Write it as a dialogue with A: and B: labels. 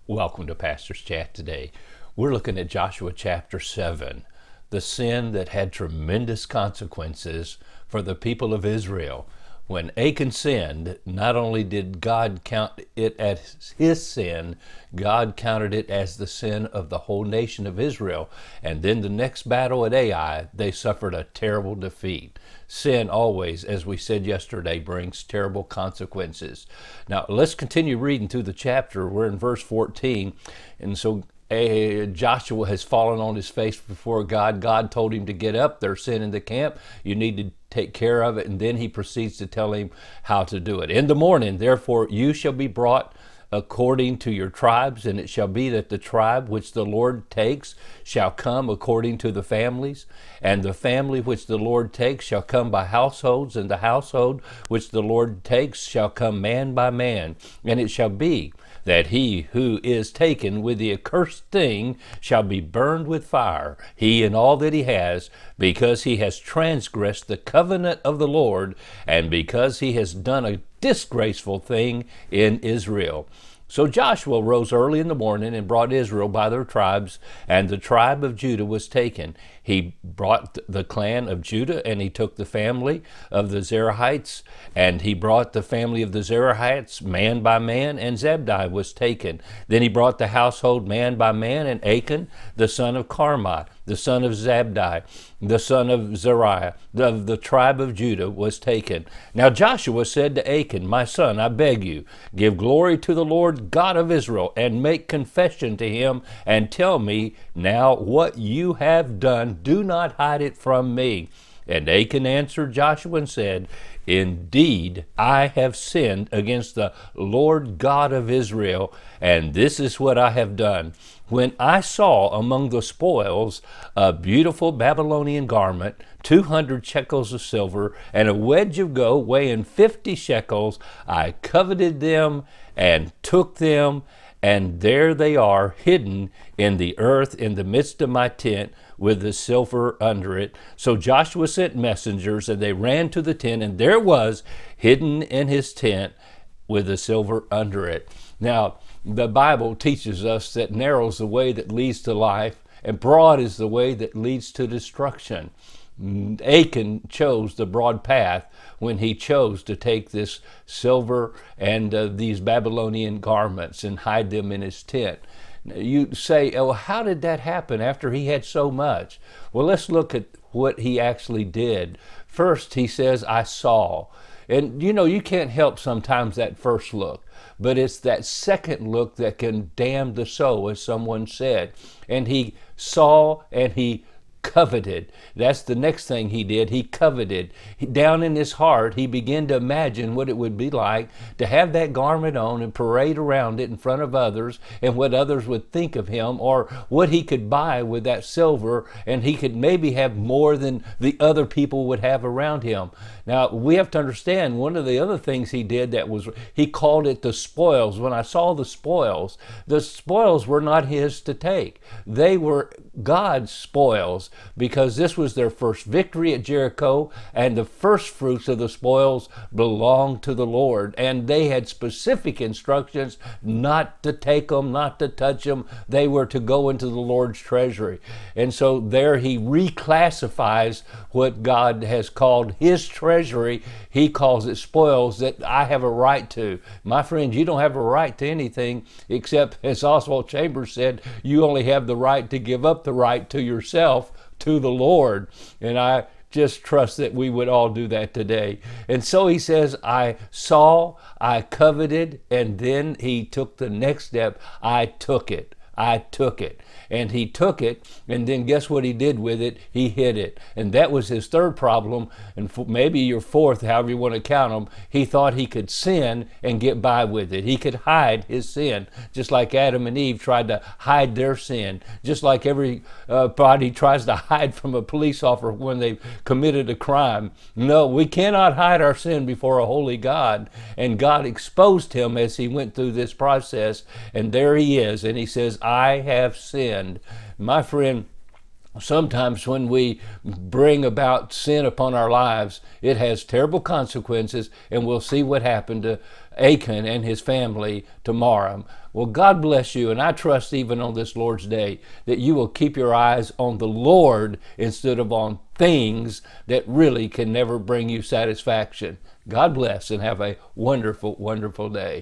A: Welcome to Pastor's Chat today. We're looking at Joshua chapter 7, the sin that had tremendous consequences for the people of Israel. When Achan sinned, not only did God count it as his sin, God counted it as the sin of the whole nation of Israel. And then the next battle at Ai, they suffered a terrible defeat. Sin always, as we said yesterday, brings terrible consequences. Now, let's continue reading through the chapter. We're in verse 14. And so Joshua has fallen on his face before God. God told him to get up. There's sin in the camp. You need to take care of it. And then he proceeds to tell him how to do it. In the morning, therefore, you shall be brought according to your tribes, and it shall be that the tribe which the Lord takes shall come according to the families, and the family which the Lord takes shall come by households, and the household which the Lord takes shall come man by man. And it shall be that he who is taken with the accursed thing shall be burned with fire, he and all that he has, because he has transgressed the covenant of the Lord, and because he has done a disgraceful thing in Israel. So Joshua rose early in the morning and brought Israel by their tribes, and the tribe of Judah was taken. He brought the clan of Judah, and he took the family of the Zarhites, and he brought the family of the Zarhites man by man, and Zabdi was taken. Then he brought the household man by man, and Achan, the son of Carmi, the son of Zabdi, the son of Zariah, of the tribe of Judah, was taken. Now Joshua said to Achan, my son, I beg you, give glory to the Lord God of Israel, and make confession to him, and tell me now what you have done. Do not hide it from me. And Achan answered Joshua and said, indeed, I have sinned against the Lord God of Israel, and this is what I have done. When I saw among the spoils a beautiful Babylonian garment, 200 shekels of silver, and a wedge of gold weighing 50 shekels, I coveted them and took them, and there they are hidden in the earth in the midst of my tent, with the silver under it. So Joshua sent messengers, and they ran to the tent, and there was hidden in his tent with the silver under it. Now, the Bible teaches us that narrow is the way that leads to life, and broad is the way that leads to destruction. Achan chose the broad path when he chose to take this silver and these Babylonian garments and hide them in his tent. You say, oh, how did that happen after he had so much? Well, let's look at what he actually did. First, he says, I saw. And you can't help sometimes that first look, but it's that second look that can damn the soul, as someone said. And he saw and he coveted. That's the next thing he did. He coveted. Down in his heart, he began to imagine what it would be like to have that garment on and parade around it in front of others, and what others would think of him, or what he could buy with that silver, and he could maybe have more than the other people would have around him. Now, we have to understand, one of the other things he did he called it the spoils. When I saw the spoils were not his to take. They were God's spoils, because this was their first victory at Jericho, and the first fruits of the spoils belonged to the Lord. And they had specific instructions not to take them, not to touch them. They were to go into the Lord's treasury. And so there he reclassifies what God has called his treasury. He calls it spoils that I have a right to. My friends, you don't have a right to anything except, as Oswald Chambers said, you only have the right to give up the right to yourself to the Lord. And I just trust that we would all do that today. And so he says, I saw, I coveted, and then he took the next step. I took it. And he took it, and then guess what he did with it? He hid it. And that was his third problem, and maybe your fourth, however you want to count them. He thought he could sin and get by with it. He could hide his sin, just like Adam and Eve tried to hide their sin, just like everybody tries to hide from a police officer when they've committed a crime. No, we cannot hide our sin before a holy God. And God exposed him as he went through this process, and there he is, and he says, I have sinned. My friend, sometimes when we bring about sin upon our lives, it has terrible consequences, and we'll see what happened to Achan and his family tomorrow. Well, God bless you, and I trust even on this Lord's Day that you will keep your eyes on the Lord instead of on things that really can never bring you satisfaction. God bless, and have a wonderful, wonderful day.